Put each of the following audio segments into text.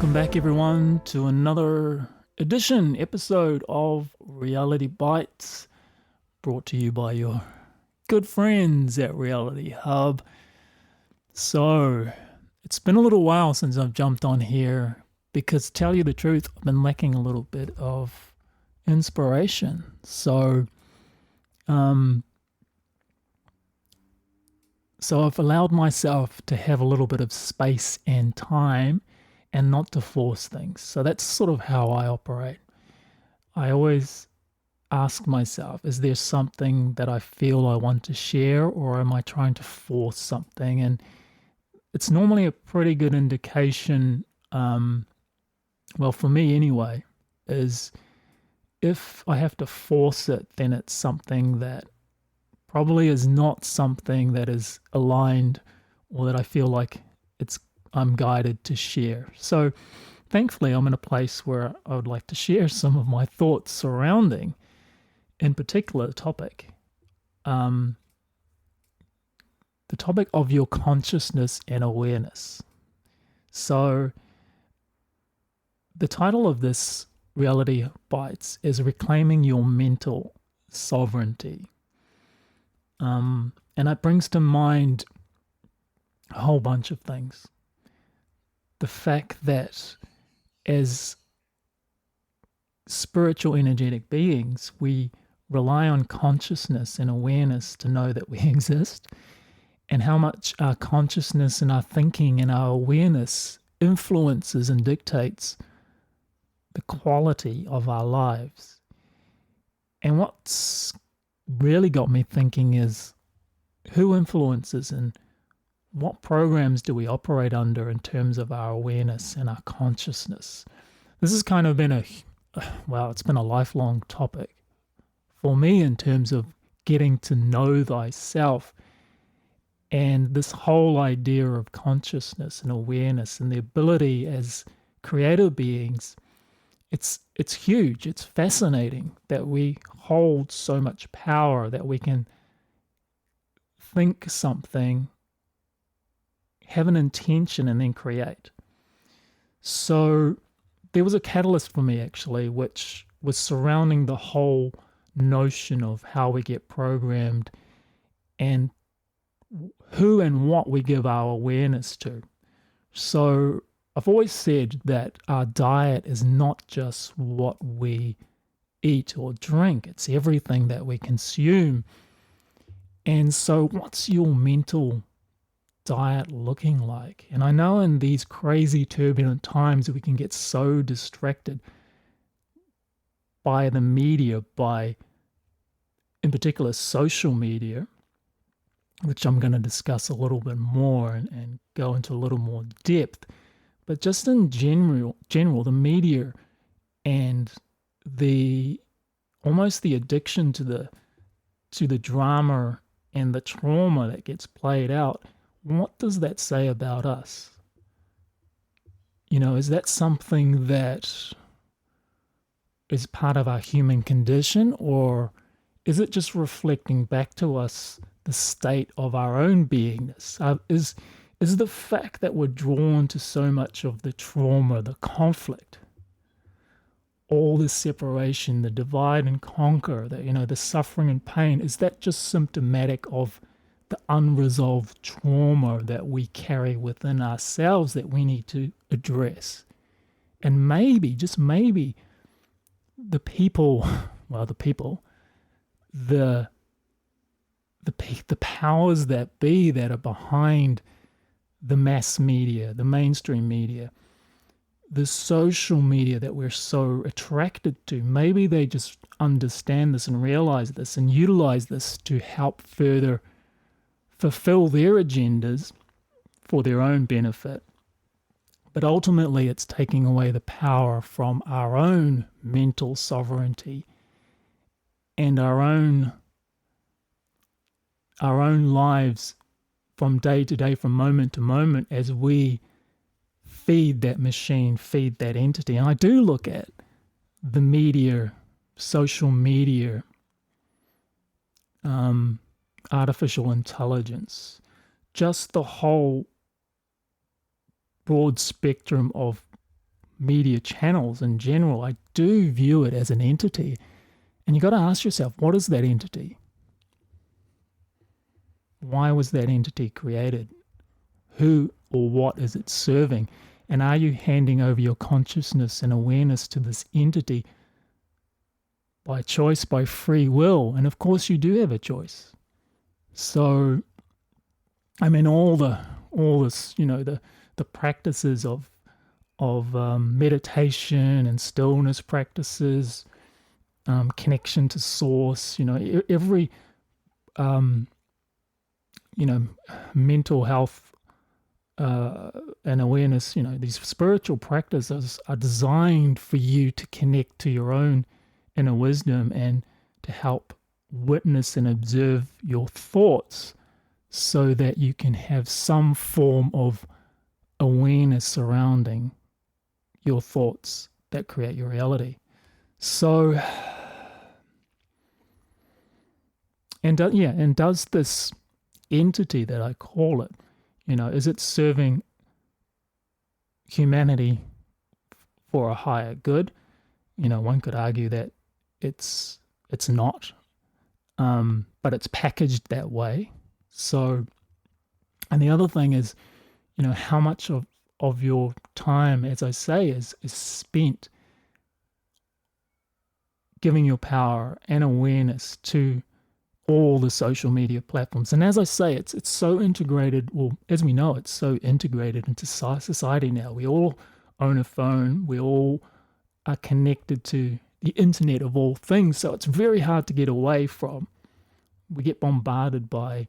Welcome back, everyone, to another episode of Reality Bites, brought to you by your good friends at Reality Hub. So, it's been a little while since I've jumped on here because, to tell you the truth, I've been lacking a little bit of inspiration. So I've allowed myself to have a little bit of space and time and not to force things. So that's sort of how I operate. I always ask myself, is there something that I feel I want to share, or am I trying to force something? And it's normally a pretty good indication, well, for me anyway, is if I have to force it, then it's something that probably is not something that is aligned or that I feel like I'm guided to share. So thankfully, I'm in a place where I would like to share some of my thoughts surrounding, in particular, topic. The topic of your consciousness and awareness. So the title of this Reality Bites is Reclaiming Your Mental Sovereignty. And it brings to mind a whole bunch of things. The fact that as spiritual energetic beings, we rely on consciousness and awareness to know that we exist, and how much our consciousness and our thinking and our awareness influences and dictates the quality of our lives. And what's really got me thinking is, who influences and what programs do we operate under in terms of our awareness and our consciousness? This has kind of been it's been a lifelong topic for me in terms of getting to know thyself, and this whole idea of consciousness and awareness and the ability as creative beings. It's huge. It's fascinating that we hold so much power, that we can think something, have an intention, and then create. So there was a catalyst for me, actually, which was surrounding the whole notion of how we get programmed and who and what we give our awareness to. So I've always said that our diet is not just what we eat or drink, it's everything that we consume. And so what's your mental diet looking like? And I know in these crazy turbulent times we can get so distracted by the media, by in particular social media, which I'm going to discuss a little bit more and go into a little more depth. But just in general, the media and almost the addiction to the drama and the trauma that gets played out, what does that say about us? Is that something that is part of our human condition, or is it just reflecting back to us the state of our own beingness? Is the fact that we're drawn to so much of the trauma, the conflict, all the separation, the divide and conquer, the suffering and pain, is that just symptomatic of the unresolved trauma that we carry within ourselves that we need to address? And maybe, just maybe, the powers that be that are behind the mass media, the mainstream media, the social media that we're so attracted to, maybe they just understand this and realize this and utilize this to help further fulfill their agendas for their own benefit. But ultimately, it's taking away the power from our own mental sovereignty and our own lives from day to day, from moment to moment, as we feed that machine, feed that entity. And I do look at the media, social media, artificial intelligence, just the whole broad spectrum of media channels in general, I do view it as an entity. And you got to ask yourself, what is that entity? Why was that entity created? Who or what is it serving? And are you handing over your consciousness and awareness to this entity by choice, by free will? And of course you do have a choice. So, I mean, all this, the practices of meditation and stillness practices, connection to source, every mental health and awareness, these spiritual practices are designed for you to connect to your own inner wisdom and to help witness and observe your thoughts so that you can have some form of awareness surrounding your thoughts that create your reality. So, and does this entity that I call it, is it serving humanity for a higher good? One could argue that it's not, but it's packaged that way. So, and the other thing is, how much of your time, as I say, is spent giving your power and awareness to all the social media platforms. And as I say, it's so integrated, well, as we know, it's so integrated into society now. We all own a phone. We all are connected to the internet of all things. So it's very hard to get away from. We get bombarded by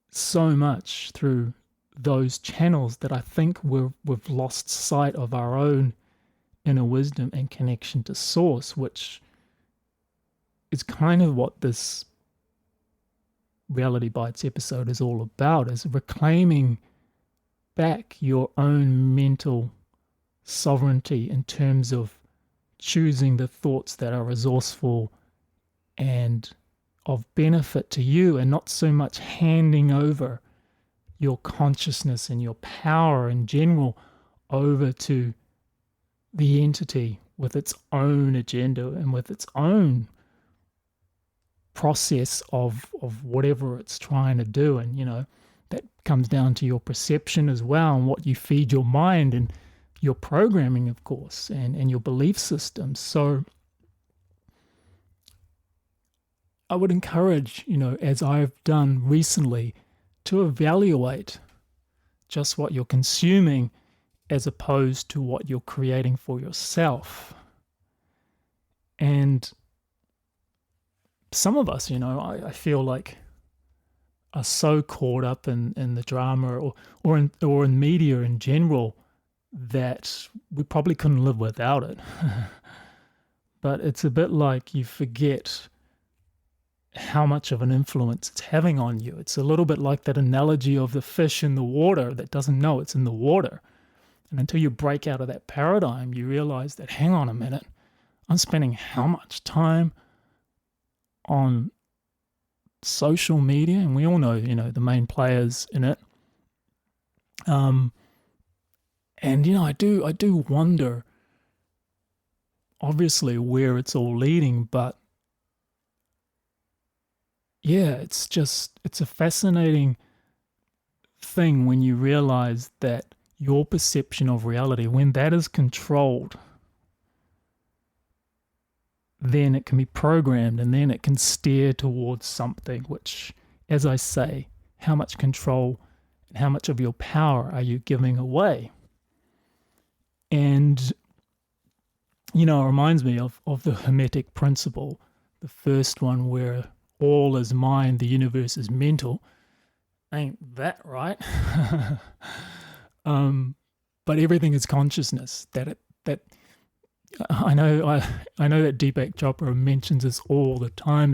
so much through those channels that I think we've lost sight of our own inner wisdom and connection to source, which is kind of what this Reality Bites episode is all about, is reclaiming back your own mental sovereignty in terms of choosing the thoughts that are resourceful and of benefit to you, and not so much handing over your consciousness and your power in general over to the entity with its own agenda and with its own process of whatever it's trying to do. And that comes down to your perception as well, and what you feed your mind and your programming, of course, and your belief systems. So I would encourage, as I've done recently, to evaluate just what you're consuming as opposed to what you're creating for yourself. And some of us, I feel like, are so caught up in the drama or in media in general that we probably couldn't live without it. But it's a bit like you forget how much of an influence it's having on you. It's a little bit like that analogy of the fish in the water that doesn't know it's in the water. And until you break out of that paradigm, you realize that, hang on a minute, I'm spending how much time on social media? And we all know, the main players in it. And, I do wonder, obviously, where it's all leading, but yeah, it's a fascinating thing when you realize that your perception of reality, when that is controlled, then it can be programmed, and then it can steer towards something which, as I say, how much control and how much of your power are you giving away? And, it reminds me of the Hermetic Principle, the first one where all is mind, the universe is mental. Ain't that right? But everything is consciousness. That I know that Deepak Chopra mentions this all the time.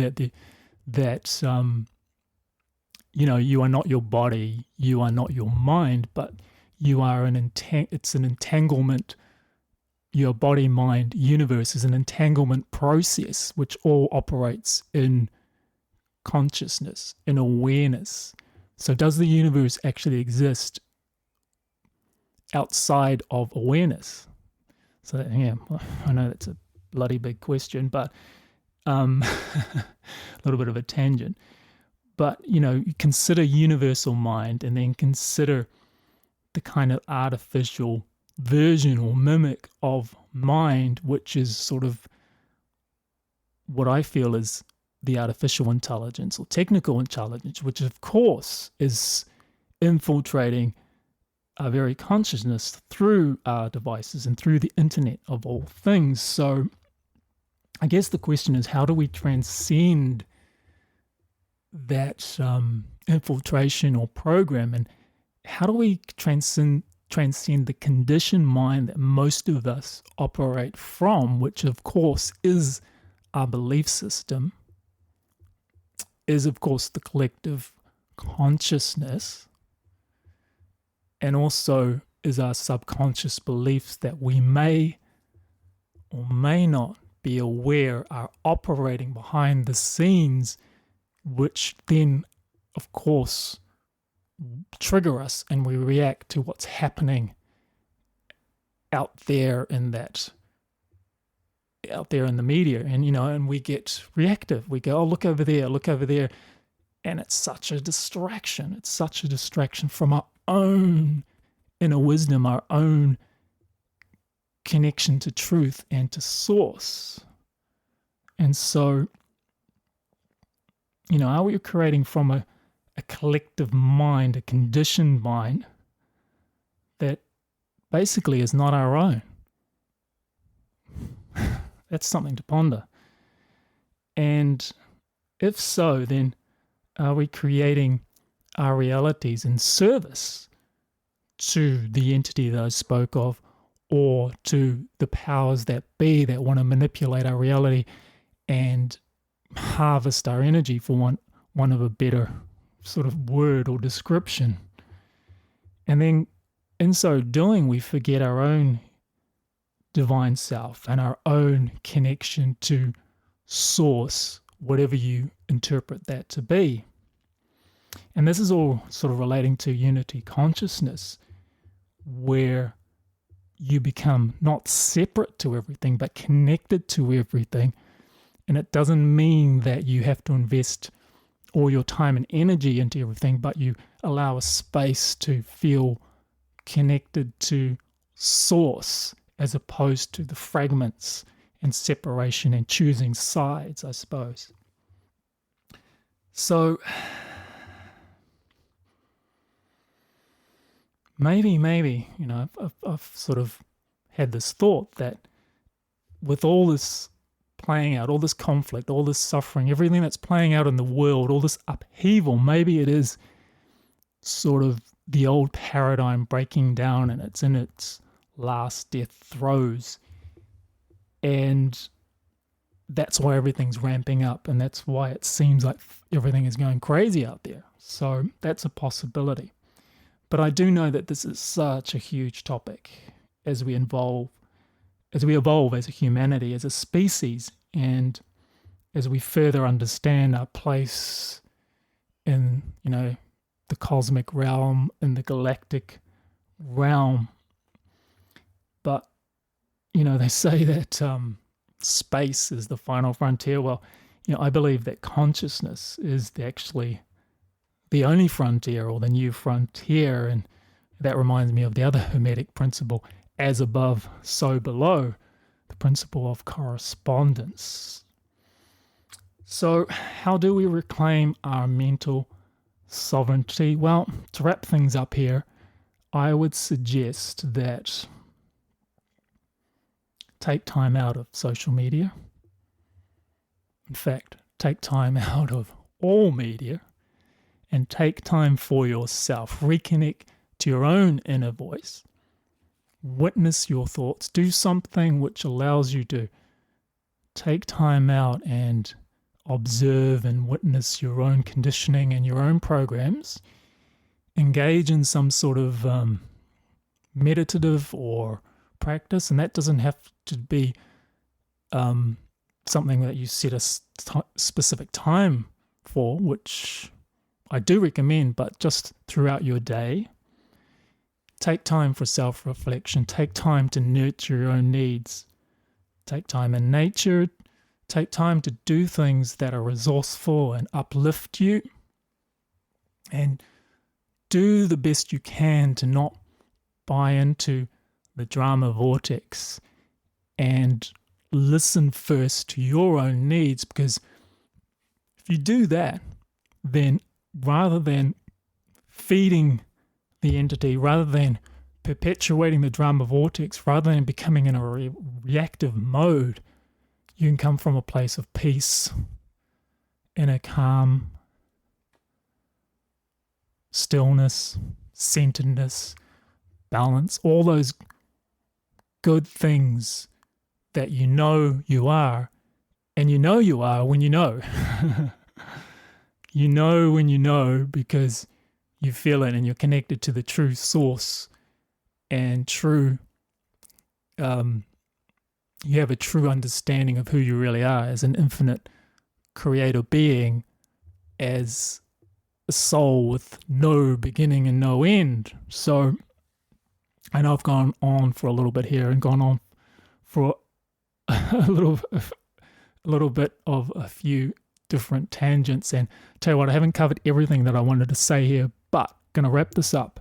You are not your body, you are not your mind, but you are it's an entanglement. Your body, mind, universe is an entanglement process which all operates in consciousness, in awareness. So does the universe actually exist outside of awareness? So yeah, I know that's a bloody big question, but a little bit of a tangent. But, you consider universal mind and then consider the kind of artificial version or mimic of mind, which is sort of what I feel is the artificial intelligence or technical intelligence, which of course is infiltrating our very consciousness through our devices and through the internet of all things. So I guess the question is, how do we transcend that infiltration or program, and how do we transcend the conditioned mind that most of us operate from, which of course is our belief system, is of course the collective consciousness, and also is our subconscious beliefs that we may or may not be aware are operating behind the scenes, which then, of course, trigger us and we react to what's happening out there in the media. And, and we get reactive. We go, oh, look over there. And it's such a distraction. It's such a distraction from our own inner wisdom, our own connection to truth and to source. And so, are we creating from a collective mind, a conditioned mind that basically is not our own? That's something to ponder. And if so, then are we creating our realities in service to the entity that I spoke of, or to the powers that be that want to manipulate our reality and harvest our energy, for one of a better sort of word or description? And then in so doing, we forget our own divine self and our own connection to source, whatever you interpret that to be. And this is all sort of relating to unity consciousness, where you become not separate to everything, but connected to everything. And it doesn't mean that you have to invest all your time and energy into everything, but you allow a space to feel connected to source, as opposed to the fragments and separation and choosing sides, I suppose. So maybe, I've sort of had this thought that with all this playing out, all this conflict, all this suffering, everything that's playing out in the world, all this upheaval, maybe it is sort of the old paradigm breaking down and it's in its last death throes. And that's why everything's ramping up, and that's why it seems like everything is going crazy out there. So that's a possibility. But I do know that this is such a huge topic as we evolve as a humanity, as a species, and as we further understand our place in, the cosmic realm, in the galactic realm. But, they say that space is the final frontier. Well, I believe that consciousness is actually the only frontier, or the new frontier. And that reminds me of the other Hermetic principle, as above, so below, the principle of correspondence. So how do we reclaim our mental sovereignty? Well, to wrap things up here, I would suggest that take time out of social media. In fact, take time out of all media and take time for yourself. Reconnect to your own inner voice. Witness your thoughts. Do something which allows you to take time out and observe and witness your own conditioning and your own programs. Engage in some sort of meditative or practice, and that doesn't have to be something that you set a specific time for, which I do recommend, but just throughout your day, Take time for self-reflection. Take time to nurture your own needs. Take time in nature. Take time to do things that are resourceful and uplift you. And do the best you can to not buy into the drama vortex, and listen first to your own needs, because if you do that, then rather than feeding the entity, rather than perpetuating the drama vortex, rather than becoming in a reactive mode, you can come from a place of peace, inner calm, stillness, centeredness, balance, all those good things that you know you are. And you are when you know. You know when you know, because you feel it and you're connected to the true source and true, you have a true understanding of who you really are as an infinite creator being, as a soul with no beginning and no end. So I know I've gone on for a little bit here and gone on for a little bit of a few different tangents, and tell you what, I haven't covered everything that I wanted to say here, but gonna wrap this up.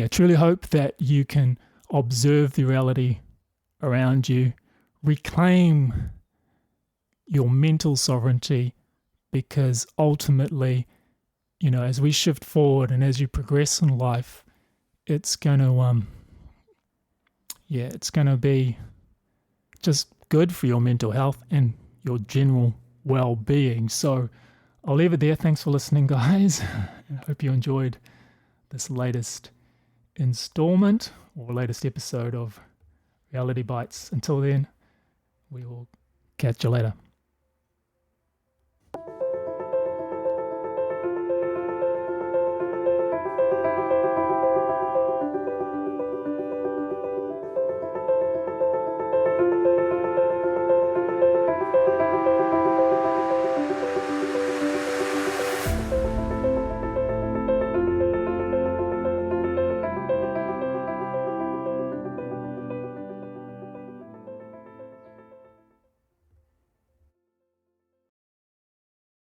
Truly hope that you can observe the reality around you, reclaim your mental sovereignty, because ultimately, as we shift forward and as you progress in life, it's going to be just good for your mental health and your general well-being. So I'll leave it there. Thanks for listening, guys. I hope you enjoyed this latest installment or latest episode of Reality Bites. Until then, we will catch you later.